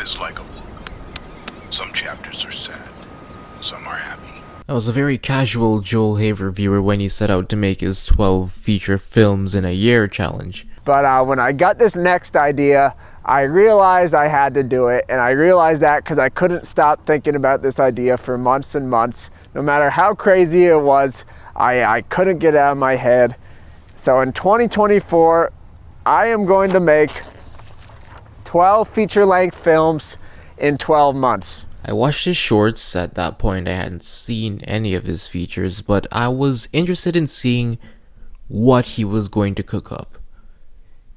is like a book. Some chapters are sad, some are happy. I was a very casual Joel Haver viewer when he set out to make his 12 feature films in a year challenge. But when I got this next idea, I realized I had to do it, and I realized that because I couldn't stop thinking about this idea for months and months. No matter how crazy it was, I couldn't get it out of my head. So in 2024, I am going to make 12 feature-length films in 12 months. I watched his shorts. At that point I hadn't seen any of his features, but I was interested in seeing what he was going to cook up.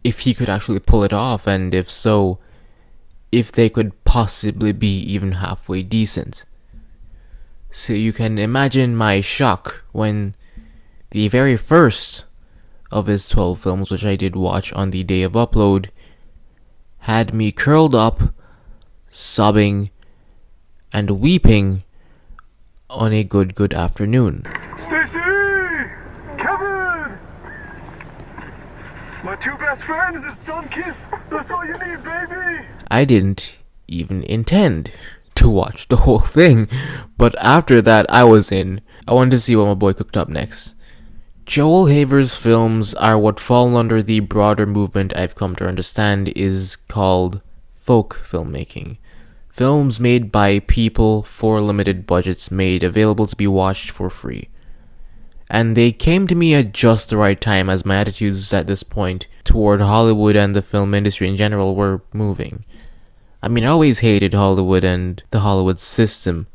If he could actually pull it off, and if so, if they could possibly be even halfway decent. So you can imagine my shock when the very first of his 12 films, which I did watch on the day of upload, had me curled up, sobbing, and weeping on a good afternoon. Stacy! Kevin! My two best friends is sun kiss. That's all you need, baby! I didn't even intend to watch the whole thing, but after that I was in. I wanted to see what my boy cooked up next. Joel Haver's films are what fall under the broader movement I've come to understand is called folk filmmaking. Films made by people for limited budgets, made available to be watched for free. And they came to me at just the right time, as my attitudes at this point toward Hollywood and the film industry in general were moving. I mean, I always hated Hollywood and the Hollywood system,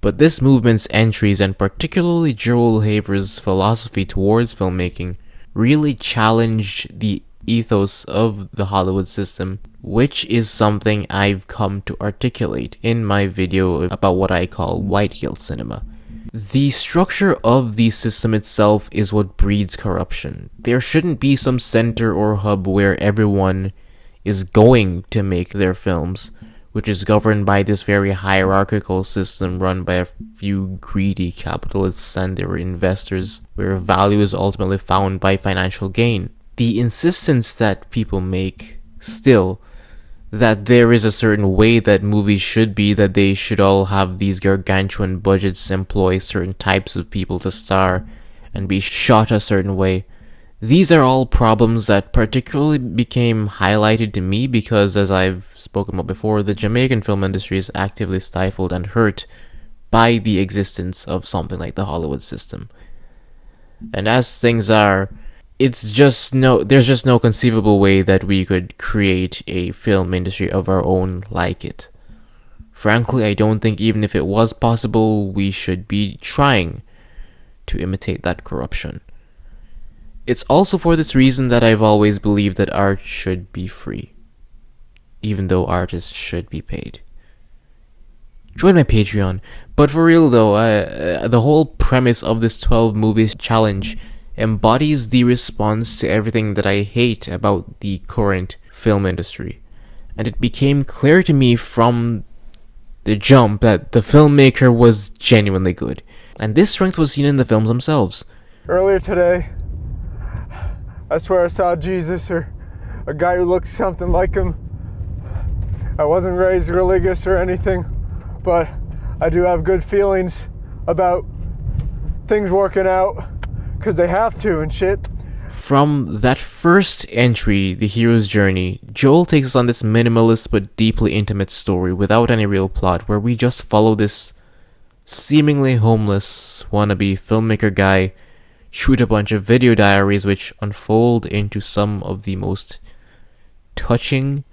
but this movement's entries, and particularly Joel Haver's philosophy towards filmmaking, really challenged the ethos of the Hollywood system, which is something I've come to articulate in my video about what I call white guilt cinema. The structure of the system itself is what breeds corruption. There shouldn't be some center or hub where everyone is going to make their films, which is governed by this very hierarchical system run by a few greedy capitalists and their investors, where value is ultimately found by financial gain. The insistence that people make still that there is a certain way that movies should be, that they should all have these gargantuan budgets, employ certain types of people to star, and be shot a certain way. These are all problems that particularly became highlighted to me because, as I've spoken about before, the Jamaican film industry is actively stifled and hurt by the existence of something like the Hollywood system. And as things are, there's just no conceivable way that we could create a film industry of our own like it. Frankly, I don't think even if it was possible, we should be trying to imitate that corruption. It's also for this reason that I've always believed that art should be free, even though artists should be paid. Join my Patreon. But for real though, the whole premise of this 12 movies challenge embodies the response to everything that I hate about the current film industry. And it became clear to me from the jump that the filmmaker was genuinely good. And this strength was seen in the films themselves. Earlier today, I swear I saw Jesus, or a guy who looked something like him. I wasn't raised religious or anything, but I do have good feelings about things working out, because they have to and shit. From that first entry, The Hero's Journey, Joel takes us on this minimalist but deeply intimate story without any real plot, where we just follow this seemingly homeless wannabe filmmaker guy shoot a bunch of video diaries which unfold into some of the most touching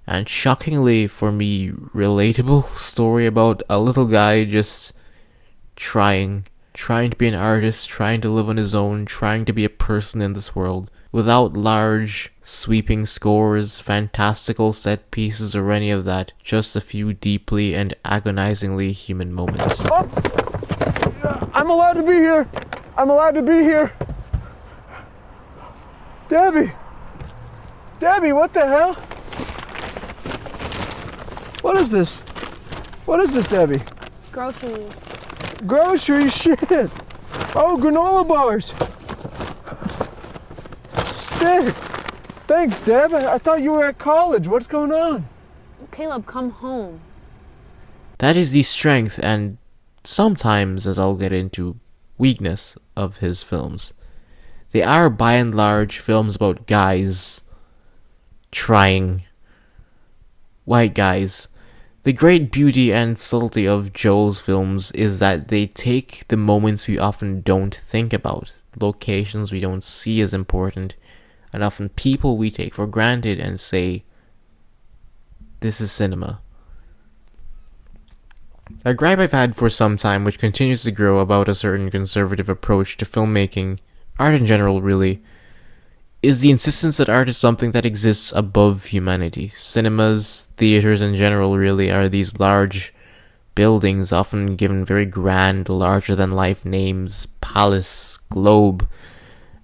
and shockingly, for me, relatable story about a little guy just trying to be an artist, trying to live on his own, trying to be a person in this world, without large, sweeping scores, fantastical set pieces, or any of that. Just a few deeply and agonizingly human moments. Oh! I'm allowed to be here! I'm allowed to be here! Debbie! Debbie, what the hell? What is this? What is this, Debbie? Groceries. Grocery shit! Oh, granola bars! Sick! Thanks, Deb. I thought you were at college. What's going on? Caleb, come home. That is the strength and sometimes, as I'll get into, weakness of his films. They are by and large films about guys trying. White guys. The great beauty and subtlety of Joel's films is that they take the moments we often don't think about, locations we don't see as important, and often people we take for granted and say, this is cinema. A gripe I've had for some time, which continues to grow about a certain conservative approach to filmmaking, art in general really, is the insistence that art is something that exists above humanity. Cinemas, theaters in general really are these large buildings, often given very grand, larger-than-life names, palace, globe,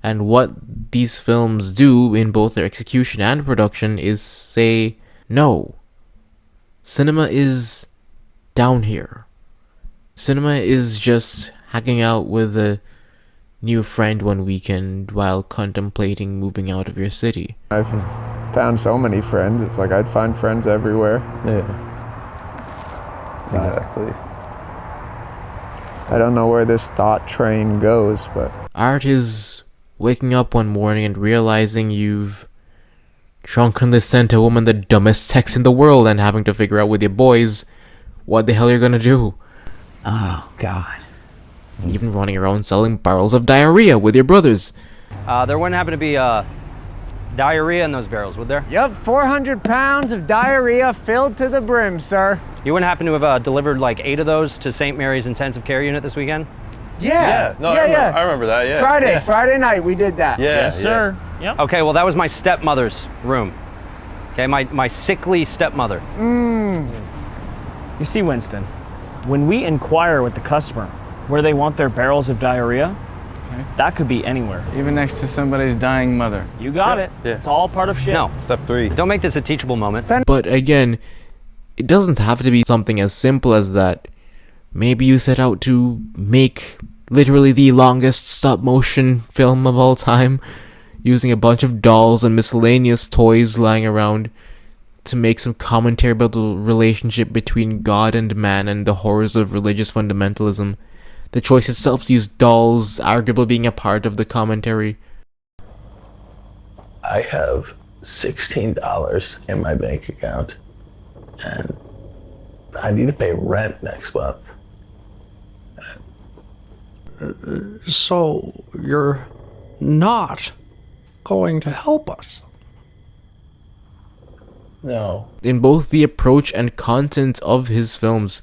and what these films do in both their execution and production is say, no. Cinema is down here. Cinema is just hanging out with a new friend one weekend while contemplating moving out of your city. I've found so many friends. It's like I'd find friends everywhere. Yeah. Exactly. I don't know where this thought train goes, but Art is waking up one morning and realizing you've drunkenly sent a woman the dumbest text in the world and having to figure out with your boys what the hell you're gonna do. Oh, God. Even running around selling barrels of diarrhea with your brothers. There wouldn't happen to be diarrhea in those barrels, would there? yep, 400 pounds of diarrhea filled to the brim, sir. You wouldn't happen to have delivered like 8 of those to St. Mary's Intensive Care Unit this weekend? Yeah. I remember that, yeah. Friday night we did that. Yeah, Yes, sir. Yep. Okay, well that was my stepmother's room. Okay, my sickly stepmother. You see, Winston, when we inquire with the customer where they want their barrels of diarrhea, that could be anywhere. Even next to somebody's dying mother. You got it. Yeah. It's all part of shit. No, Step 3. don't make this a teachable moment. But again, it doesn't have to be something as simple as that. Maybe you set out to make literally the longest stop-motion film of all time, using a bunch of dolls and miscellaneous toys lying around to make some commentary about the relationship between God and man and the horrors of religious fundamentalism. The choice itself to use dolls arguably being a part of the commentary. I have $16 in my bank account and I need to pay rent next month. So you're not going to help us? No. In both the approach and content of his films,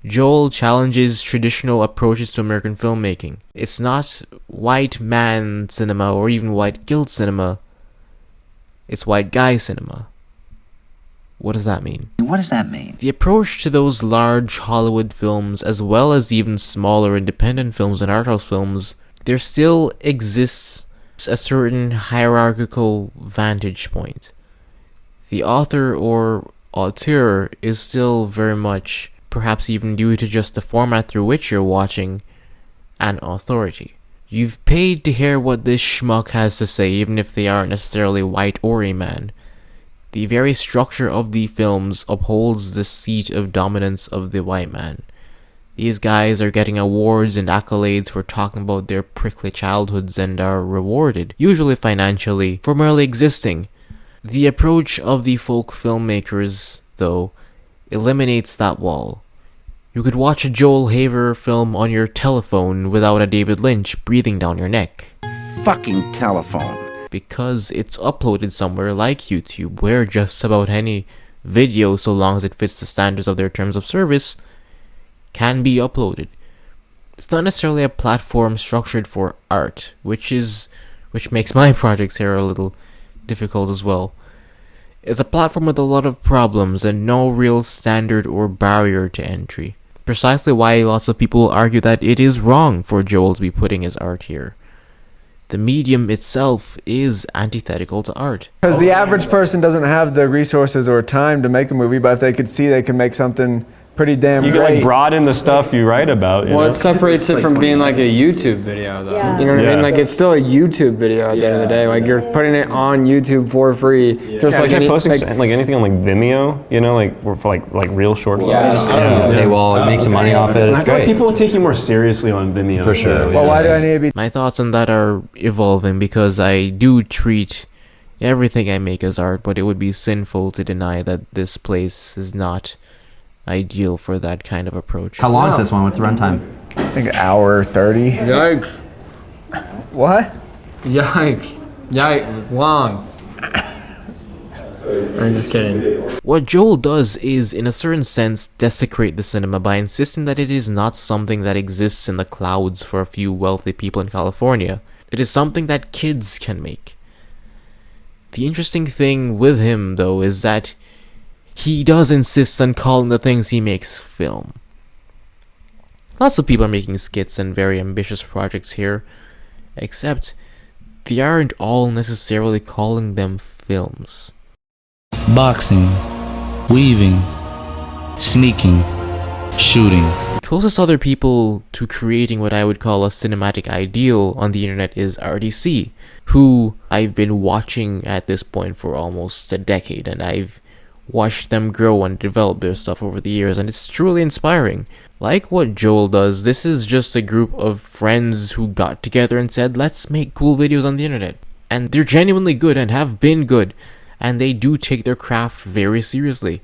Joel challenges traditional approaches to American filmmaking. It's not white man cinema or even white guilt cinema. It's white guy cinema. What does that mean? What does that mean? The approach to those large Hollywood films, as well as even smaller independent films and art house films, there still exists a certain hierarchical vantage point. The author or auteur is still very much, perhaps even due to just the format through which you're watching, an authority. You've paid to hear what this schmuck has to say, even if they aren't necessarily white or a man. The very structure of the films upholds the seat of dominance of the white man. These guys are getting awards and accolades for talking about their prickly childhoods and are rewarded, usually financially, for merely existing. The approach of the folk filmmakers, though, eliminates that wall. You could watch a Joel Haver film on your telephone without a David Lynch breathing down your neck. Fucking telephone. Because it's uploaded somewhere like YouTube, where just about any video, so long as it fits the standards of their terms of service, can be uploaded. It's not necessarily a platform structured for art, which makes my projects here a little difficult as well. It's a platform with a lot of problems and no real standard or barrier to entry. Precisely why lots of people argue that it is wrong for Joel to be putting his art here. The medium itself is antithetical to art. Because the average person doesn't have the resources or time to make a movie, but if they could see they can make something pretty damn You great. can like broaden the stuff you write about. You Well, know? it separates it from being like a YouTube video, though. Yeah. You know what I Yeah. mean? Like it's still a YouTube video at the end of the day. Like you're putting it on YouTube for free, just like any, posting like anything on like Vimeo, you know, like for like real short films. Yeah. Paywall, make some money off it. I It's feel like great. people will take you more seriously on Vimeo. For sure. Well, why do I need to be? My thoughts on that are evolving because I do treat everything I make as art, but it would be sinful to deny that this place is not ideal for that kind of approach. How long is this one? What's the runtime? I think an hour 30. yikes, What? yikes, long. I'm just kidding. What Joel does is, in a certain sense, desecrate the cinema by insisting that it is not something that exists in the clouds for a few wealthy people in California. It is something that kids can make. The interesting thing with him, though, is that he does insist on calling the things he makes film. Lots of people are making skits and very ambitious projects here, except they aren't all necessarily calling them films. Boxing, weaving, sneaking, shooting. The closest other people to creating what I would call a cinematic ideal on the internet is RDC, who I've been watching at this point for almost a decade, and I've watched them grow and develop their stuff over the years, and it's truly inspiring. Like what Joel does, this is just a group of friends who got together and said, let's make cool videos on the internet. And they're genuinely good and have been good, and they do take their craft very seriously.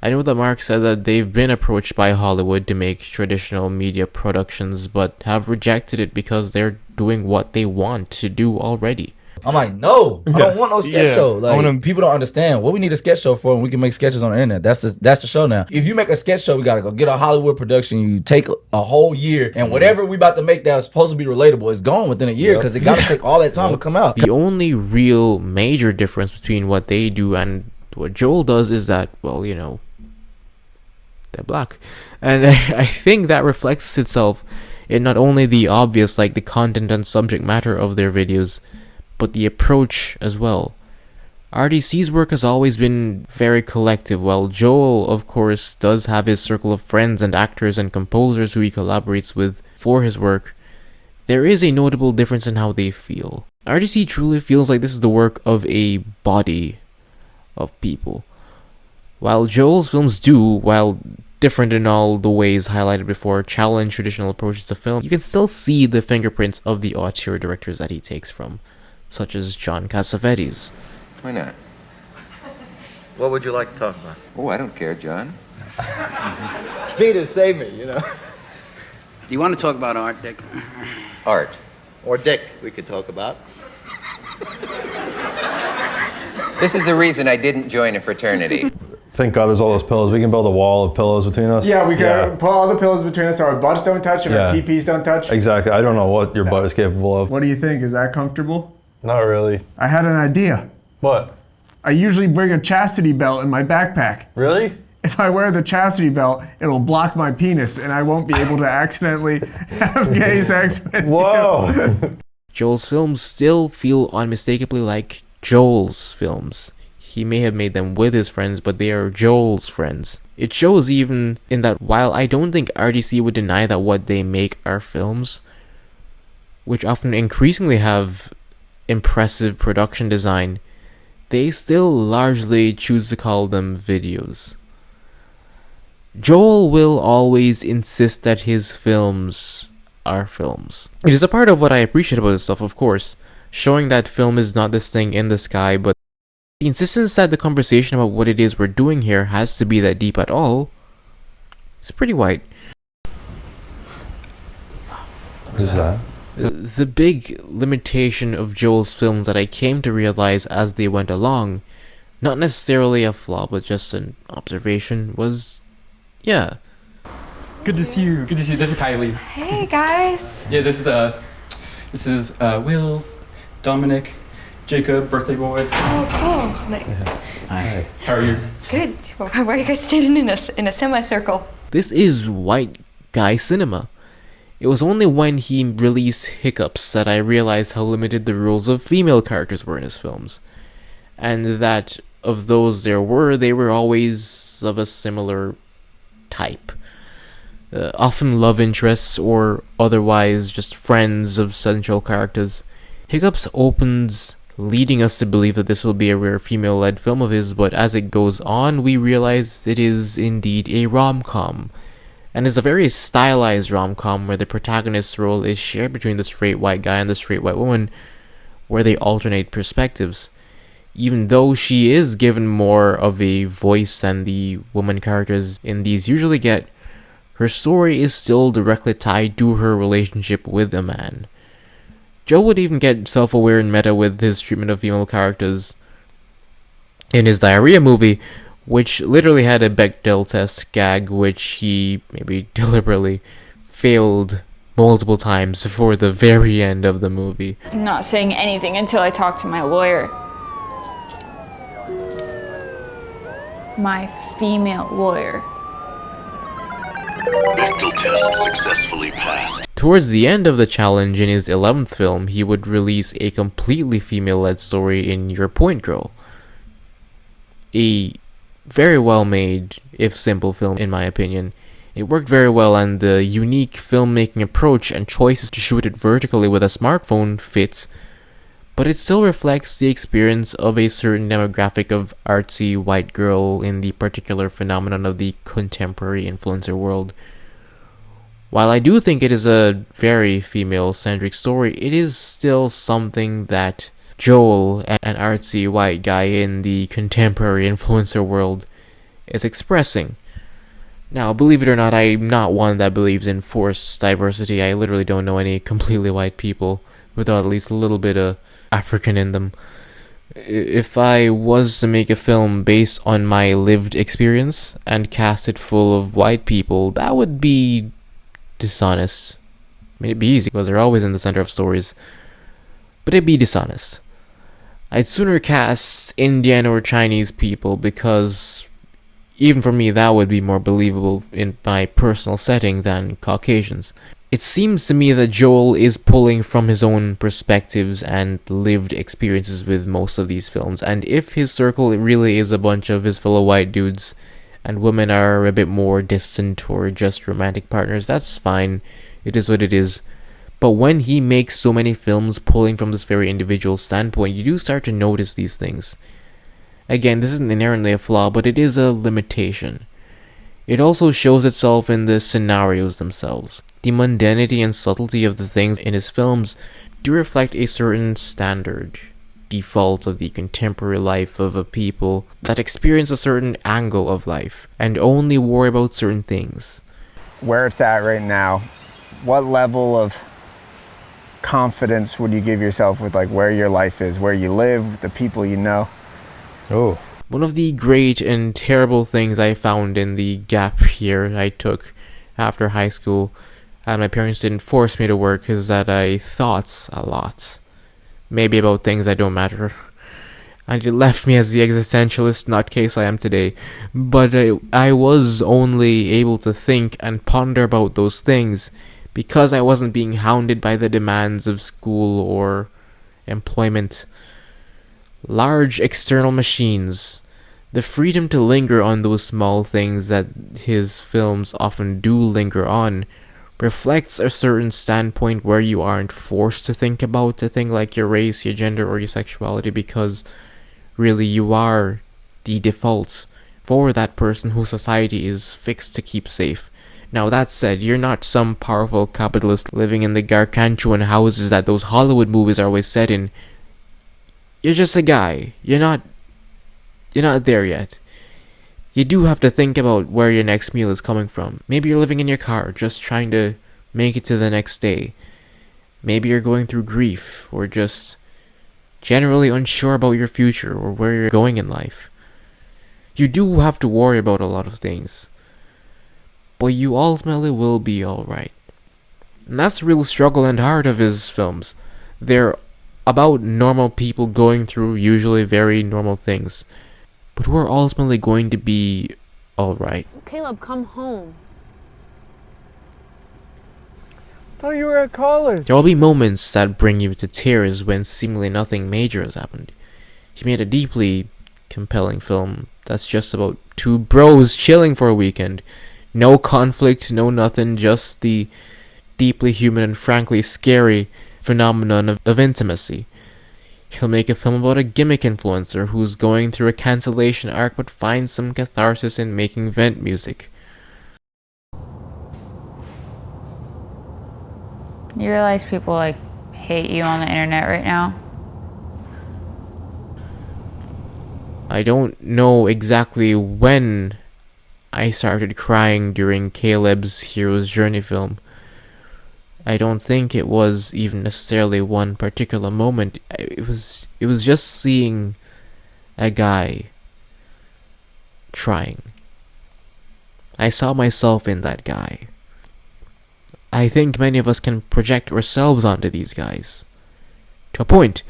I know that Mark said that they've been approached by Hollywood to make traditional media productions, but have rejected it because they're doing what they want to do already. I'm like, no, I don't want no sketch show. Like, people don't understand what we need a sketch show for, and we can make sketches on the internet. That's the show now. If you make a sketch show, we gotta go get a Hollywood production. You take a whole year, and whatever we about to make that's supposed to be relatable is gone within a year because it gotta take all that time to come out. The only real major difference between what they do and what Joel does is that, well, you know, they're black. And I think that reflects itself in not only the obvious, like the content and subject matter of their videos, but the approach as well. RDC's work has always been very collective, while Joel, of course, does have his circle of friends and actors and composers who he collaborates with for his work. There is a notable difference in how they feel. RDC truly feels like this is the work of a body of people, while Joel's films do, while different in all the ways highlighted before, challenge traditional approaches to film. You can still see the fingerprints of the auteur directors that he takes from, such as John Cassavetes. Why not? What would you like to talk about? Oh, I don't care, John. Peter, save me, you know. Do you want to talk about art, Dick? Art. Or Dick, we could talk about. This is the reason I didn't join a fraternity. Thank God there's all those pillows. We can build a wall of pillows between us. Yeah, we can put all the pillows between us so our butts don't touch and our PPs don't touch. Exactly. I don't know what your butt is capable of. What do you think? Is that comfortable? Not really. I had an idea. What? I usually bring a chastity belt in my backpack. Really? If I wear the chastity belt, it'll block my penis and I won't be able to accidentally have gay sex with you. Joel's films still feel unmistakably like Joel's films. He may have made them with his friends, but they are Joel's friends. It shows even in that while I don't think RDC would deny that what they make are films, which often increasingly have impressive production design, they still largely choose to call them videos. Joel will always insist that his films are films. It is a part of what I appreciate about this stuff, of course, showing that film is not this thing in the sky, but the insistence that the conversation about what it is we're doing here has to be that deep at all is pretty white. What is that? The big limitation of Joel's films that I came to realize as they went along, not necessarily a flaw, but just an observation, was, yeah. Good to see you. Good to see you. This is Kylie. Hey guys. Yeah, this is Will, Dominic, Jacob, birthday boy. Oh, cool. Hi. How are you? Good. Why are you guys standing in a semicircle? This is white guy cinema. It was only when he released Hiccups that I realized how limited the roles of female characters were in his films, and that of those there were, they were always of a similar type. Often love interests or otherwise just friends of central characters. Hiccups opens leading us to believe that this will be a rare female-led film of his, but as it goes on, we realize it is indeed a rom-com. And it's a very stylized rom-com where the protagonist's role is shared between the straight white guy and the straight white woman, where they alternate perspectives. Even though she is given more of a voice than the woman characters in these usually get, her story is still directly tied to her relationship with a man. Joe would even get self-aware and meta with his treatment of female characters in his diarrhea movie, which literally had a Bechdel test gag which he maybe deliberately failed multiple times for the very end of the movie. I'm not saying anything until I talk to my lawyer. My female lawyer. Bechdel test successfully passed. Towards the end of the challenge in his 11th film, he would release a completely female-led story in Your Point Girl. A very well made, if simple film in my opinion. It worked very well, and the unique filmmaking approach and choices to shoot it vertically with a smartphone fits, but it still reflects the experience of a certain demographic of artsy white girl in the particular phenomenon of the contemporary influencer world. While I do think it is a very female-centric story, it is still something that Joel, an artsy white guy in the contemporary influencer world, is expressing. Now, believe it or not, I'm not one that believes in forced diversity. I literally don't know any completely white people without at least a little bit of African in them. If I was to make a film based on my lived experience and cast it full of white people, that would be dishonest. I mean, it'd be easy because they're always in the center of stories, but it'd be dishonest. I'd sooner cast Indian or Chinese people because even for me that would be more believable in my personal setting than Caucasians. It seems to me that Joel is pulling from his own perspectives and lived experiences with most of these films, and if his circle really is a bunch of his fellow white dudes and women are a bit more distant or just romantic partners, that's fine. It is what it is. But when he makes so many films pulling from this very individual standpoint, you do start to notice these things. Again, this isn't inherently a flaw, but it is a limitation. It also shows itself in the scenarios themselves. The mundanity and subtlety of the things in his films do reflect a certain standard, default of the contemporary life of a people that experience a certain angle of life, and only worry about certain things. Where it's at right now, what level of confidence would you give yourself with like where your life is, where you live, the people you know? Oh. One of the great and terrible things I found in the gap year I took after high school, and my parents didn't force me to work, is that I thought a lot. Maybe about things that don't matter. And it left me as the existentialist nutcase I am today. But I was only able to think and ponder about those things because I wasn't being hounded by the demands of school or employment. Large external machines, the freedom to linger on those small things that his films often do linger on, reflects a certain standpoint where you aren't forced to think about a thing like your race, your gender, or your sexuality, because really you are the default for that person whose society is fixed to keep safe. Now that said, you're not some powerful capitalist living in the gargantuan houses that those Hollywood movies are always set in. You're just a guy. You're not there yet. You do have to think about where your next meal is coming from. Maybe you're living in your car, just trying to make it to the next day. Maybe you're going through grief, or just generally unsure about your future or where you're going in life. You do have to worry about a lot of things, but you ultimately will be alright. And that's the real struggle and heart of his films. They're about normal people going through usually very normal things, but who are ultimately going to be alright. Caleb, come home. I thought you were at college. There will be moments that bring you to tears when seemingly nothing major has happened. He made a deeply compelling film that's just about two bros chilling for a weekend, No conflict, no nothing, just the deeply human and frankly scary phenomenon of intimacy. He'll make a film about a gimmick influencer who's going through a cancellation arc but finds some catharsis in making vent music. You realize people like hate you on the internet right now? I don't know exactly when I started crying during Caleb's Hero's Journey film. I don't think it was even necessarily one particular moment. It was just seeing a guy trying. I saw myself in that guy. I think many of us can project ourselves onto these guys. To a point.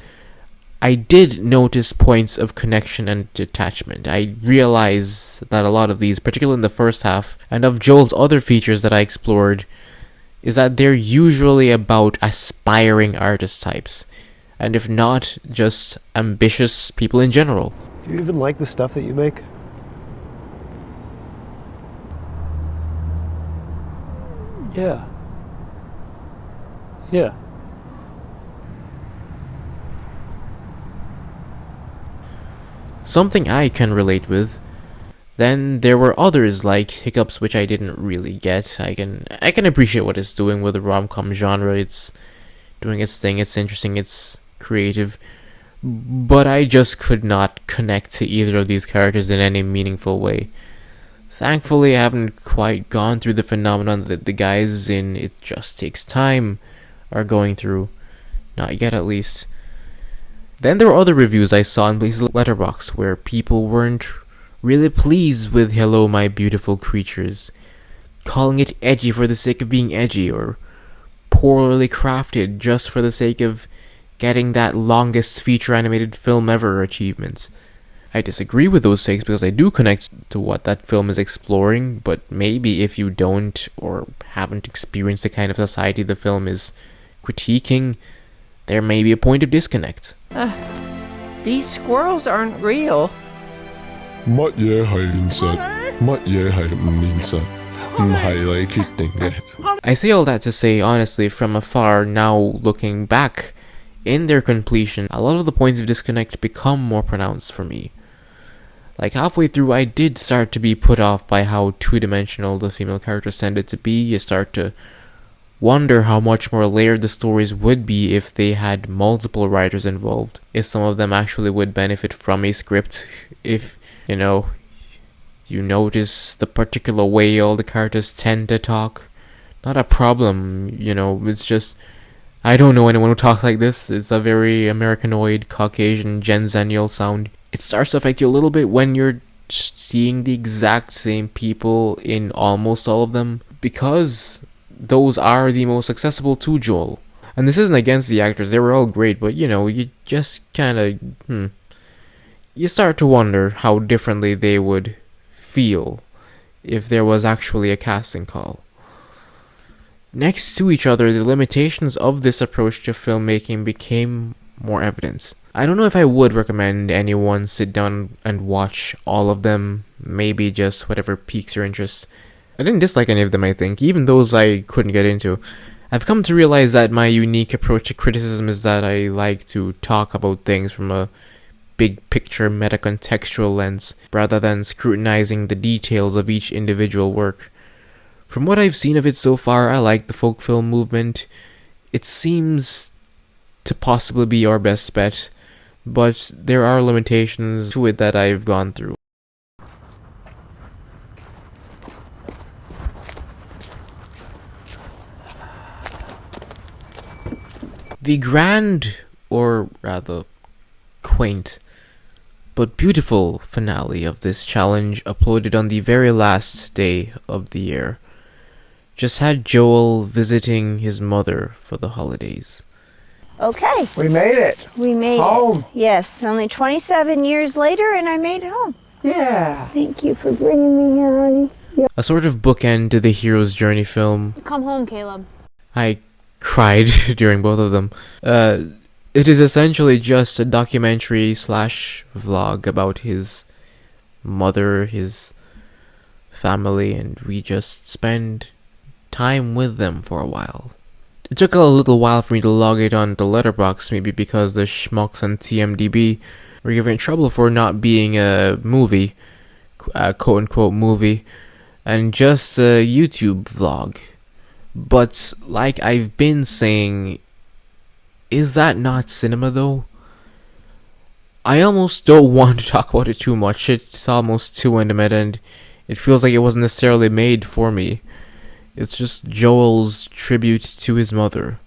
I did notice points of connection and detachment. I realized that a lot of these, particularly in the first half, and of Joel's other features that I explored, is that they're usually about aspiring artist types, and if not, just ambitious people in general. Do you even like the stuff that you make? Yeah. Yeah. Something I can relate with. Then there were others like Hiccups, which I didn't really get. I can appreciate what it's doing with the rom-com genre. It's doing its thing. It's interesting. It's creative. But I just could not connect to either of these characters in any meaningful way. Thankfully, I haven't quite gone through the phenomenon that the guys in It Just Takes Time are going through. Not yet, at least. Then there were other reviews I saw in places like letterboxd where people weren't really pleased with Hello My Beautiful Creatures, calling it edgy for the sake of being edgy, or poorly crafted just for the sake of getting that longest feature animated film ever achievement. I disagree with those takes because I do connect to what that film is exploring, but maybe if you don't or haven't experienced the kind of society the film is critiquing, there may be a point of disconnect. These squirrels aren't real. 乜嘢係現實？乜嘢係唔現實？唔係你決定嘅。 I say all that to say, honestly, from afar, now looking back, in their completion, a lot of the points of disconnect become more pronounced for me. Like halfway through, I did start to be put off by how two-dimensional the female characters tended to be. You start to wonder how much more layered the stories would be if they had multiple writers involved. If some of them actually would benefit from a script. If, you notice the particular way all the characters tend to talk. Not a problem, it's just, I don't know anyone who talks like this. It's a very Americanoid, Caucasian, Gen Zennial sound. It starts to affect you a little bit when you're seeing the exact same people in almost all of them, because those are the most accessible to Joel. And this isn't against the actors, they were all great, but you just kinda, you start to wonder how differently they would feel if there was actually a casting call. Next to each other, the limitations of this approach to filmmaking became more evident. I don't know if I would recommend anyone sit down and watch all of them, maybe just whatever piques your interest. I didn't dislike any of them, I think, even those I couldn't get into. I've come to realize that my unique approach to criticism is that I like to talk about things from a big picture meta-contextual lens, rather than scrutinizing the details of each individual work. From what I've seen of it so far, I like the folk film movement. It seems to possibly be our best bet, but there are limitations to it that I've gone through. The grand, or rather quaint, but beautiful finale of this challenge, uploaded on the very last day of the year, just had Joel visiting his mother for the holidays. Okay. We made it. We made home. It. Yes, only 27 years later, and I made it home. Yeah. Thank you for bringing me here, honey. Yeah. A sort of bookend to the hero's journey film. Come home, Caleb. I cried during both of them. It is essentially just a documentary / vlog about his mother, his family, and we just spend time with them for a while. It took a little while for me to log it on the letterboxd, maybe because the schmucks on TMDb were given trouble for not being a movie, quote-unquote movie, and just a YouTube vlog. But like I've been saying, is that not cinema though? I almost don't want to talk about it too much. It's almost too intimate, and it feels like it wasn't necessarily made for me. It's just Joel's tribute to his mother.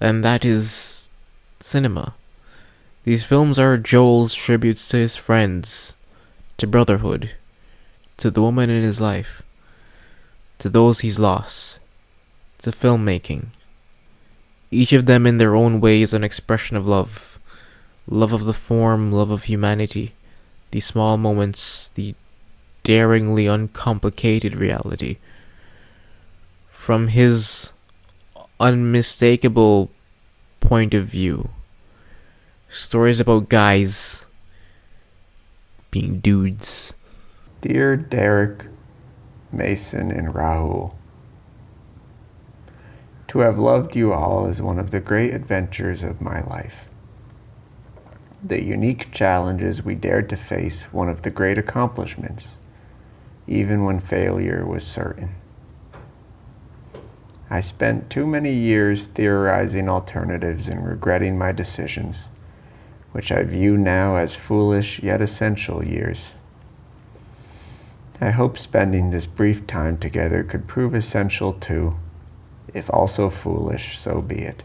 And that is cinema. These films are Joel's tributes to his friends, to brotherhood, to the woman in his life, to those he's lost, to filmmaking. Each of them in their own way is an expression of love. Love of the form, love of humanity, the small moments, the daringly uncomplicated reality. From his unmistakable point of view, stories about guys being dudes. Dear Derek, Mason, and Rahul, to have loved you all is one of the great adventures of my life. The unique challenges we dared to face, one of the great accomplishments, even when failure was certain. I spent too many years theorizing alternatives and regretting my decisions, which I view now as foolish yet essential years. I hope spending this brief time together could prove essential too, if also foolish, so be it.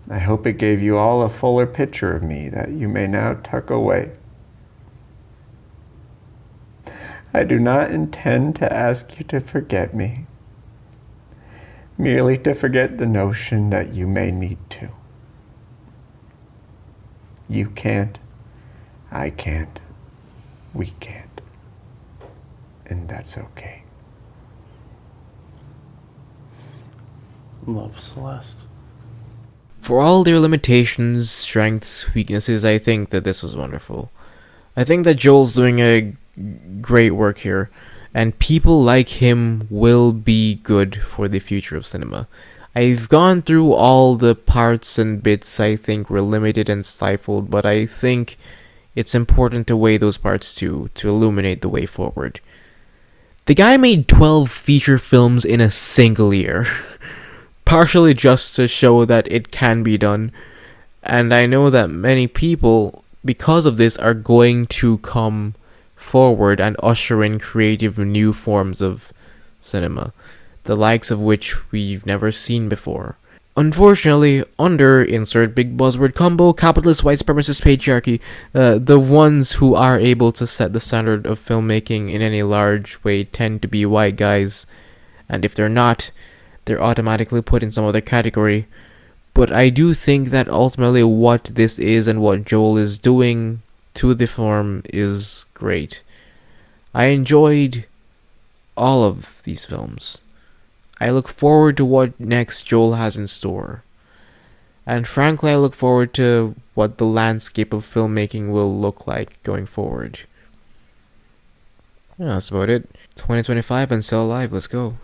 I hope it gave you all a fuller picture of me that you may now tuck away. I do not intend to ask you to forget me, merely to forget the notion that you may need to. You can't, I can't, we can't, and that's okay. Love, Celeste. For all their limitations, strengths, weaknesses, I think that this was wonderful. I think that Joel's doing a great work here, and people like him will be good for the future of cinema. I've gone through all the parts and bits I think were limited and stifled, but I think it's important to weigh those parts too, to illuminate the way forward. The guy made 12 feature films in a single year. Partially just to show that it can be done, and I know that many people, because of this, are going to come forward and usher in creative new forms of cinema, the likes of which we've never seen before. Unfortunately, under insert big buzzword combo, capitalist white supremacist patriarchy, the ones who are able to set the standard of filmmaking in any large way tend to be white guys, and if they're not, they're automatically put in some other category. But I do think that ultimately what this is and what Joel is doing to the form is great. I enjoyed all of these films. I look forward to what next Joel has in store. And frankly, I look forward to what the landscape of filmmaking will look like going forward. Yeah, that's about it. 2025 and still alive, let's go.